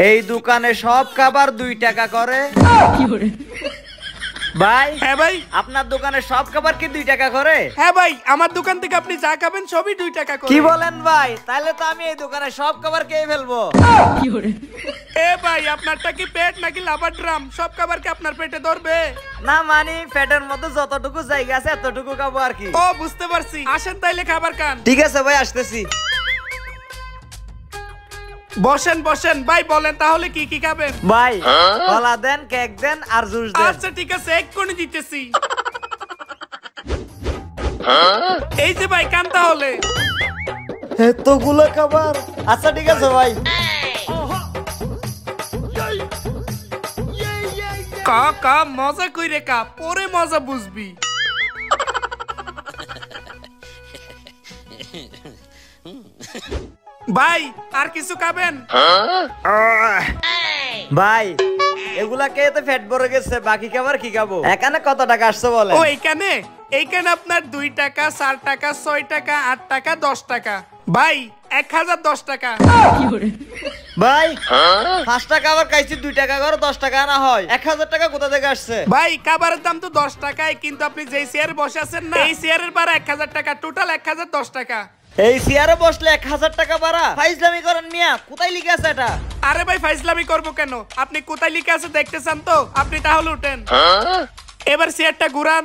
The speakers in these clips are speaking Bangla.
এই দোকানে সব খাবার 2 টাকা করে। ভাই হ্যাঁ ভাই, আপনার দোকানে সব খাবার কি 2 টাকা করে? হ্যাঁ ভাই, আমার দোকান থেকে আপনি যা খাবেন সবই 2 টাকা করে। কি বলেন ভাই? তাহলে তো আমি এই দোকানে সব খাবার খেয়ে ফেলবো। এ ভাই, আপনারটা কি পেট নাকি লাভার ড্রাম? সব খাবার কি আপনার পেটে ধরবে? না মানে পেটের মধ্যে যতটুকু জায়গা আছে এতটুকু খাবো আর কি। ও বুঝতে পারছি, আসেন তাইলে খাবার খান। ঠিক আছে ভাই, আসতেছি। বসেন বসেন ভাই, বলেন তাহলে কি কি খাবেন? ভাই কলা দেন, কেক দেন আর জুস দেন। আচ্ছা ঠিক আছে, এক্ষুনি দিতেছি। এই যে ভাই, কান তাহলে। এতগুলো খাবার? আচ্ছা ঠিক আছে ভাই। কা কা মজা কইরে কা, পরে মজা বুঝবি। ভাই আর কিছু খাবেন? ভাই এগুলা খেয়ে তো পেট ভরে গেছে, বাকি খাবার কি খাবো? এখানে কত টাকা আসছে বলে? ও এইখানে আপনার 2 টাকা, 4 টাকা, 6 টাকা, 8 টাকা, 10 টাকা। ভাই 1010 টাকা। ভাই 5 টাকা আবার খাইছি, 2 টাকা করে 10 টাকা না হয়, 1000 টাকা কোথা থেকে আসছে? ভাই খাবারের দাম তো 10 টাকায়, কিন্তু আপনি যেই চেয়ারে বসে আছেন না, এই চেয়ারের ভাড়া 1000 টাকা, টোটাল 1010 টাকা। এই চেয়ারে বসলে 1000 টাকা ভাড়া? ফাইজলামি করেন মিয়া, কোথায় লিখে আছে এটা? আরে ভাই ফাইজলামি করবো কেন? আপনি কোথায় লিখে আছে দেখতে চান তো? আপনি তাহলে উঠেন, এবার চেয়ারটা ঘুরান।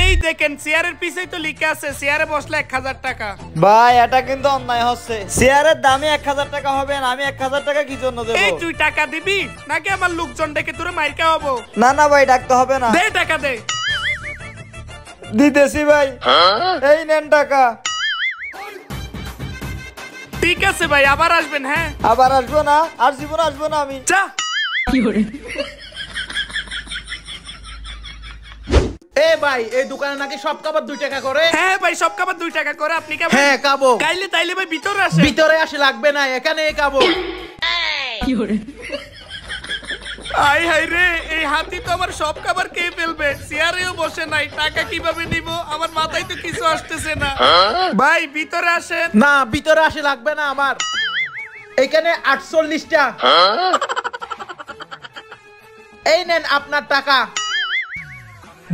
এই দেখেন, চেয়ারের পিছেই তো লিখে আছে চেয়ারে বসলে 1000 টাকা। ভাই এটা কিন্তু অন্যায় হচ্ছে। চেয়ারের দামে 1000 টাকা হবে না, আমি 1000 টাকা কি জন্য দেব? এই তুই টাকা দিবি নাকি আমার লোকজন ডেকে তোরে মাইরকা হবো? না না ভাই, ডাকতে হবে না। দে টাকা দে। দিতেছি ভাই, এই নেন টাকা। ঠিক আছে ভাই, আবার আসবেন। হ্যাঁ আবার আসবো না, আর জীবন আসবো না আমি। যা। এ ভাই, এই দোকানে নাকি সব খাবার 2 টাকা করে? হ্যাঁ ভাই, সব খাবার 2 টাকা করে। আপনি খাবেন? হ্যাঁ খাবো। গাইলে তাইলে ভাই ভিতরে আসেন। ভিতরে আসে লাগবে না, এখানে খাবো। আই হাই রে, এই হাতি তো আমার সব খাবার খেয়ে ফেলবে। চেয়ারেও বসে নাই, টাকা কিভাবে নিব? আমার মাথায় তো কিছু আসতেছে না। ভাই ভিতরে আসেন। না, ভিতরে আসে লাগবে না আমার। এখানে 48টা। এই নেন আপনার টাকা।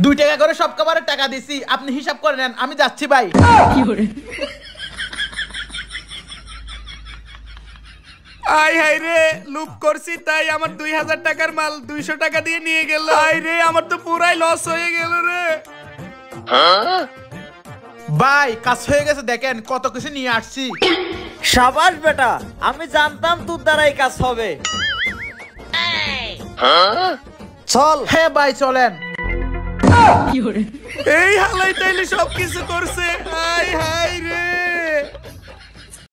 2 টাকা করে সব খাবারের টাকা দিছি, আপনি হিসাব করে নেন। আমি যাচ্ছি ভাই। আই হাই রে, লুপ করছি তাই আমার 2000 টাকার মাল 200 টাকা দিয়ে নিয়ে গেল। আই রে, আমার তো পুরাই লস হয়ে গেল রে। ভাই কাজ হয়ে গেছে, দেখেন কত কিছু নিয়ে আসছি। সাবাস বেটা, আমি জানতাম তোর দ্বারাই কাজ হবে। চল। হ্যাঁ ভাই চলেন। এই হালাই তাইলে সবকিছু করছে। আই হাই রে।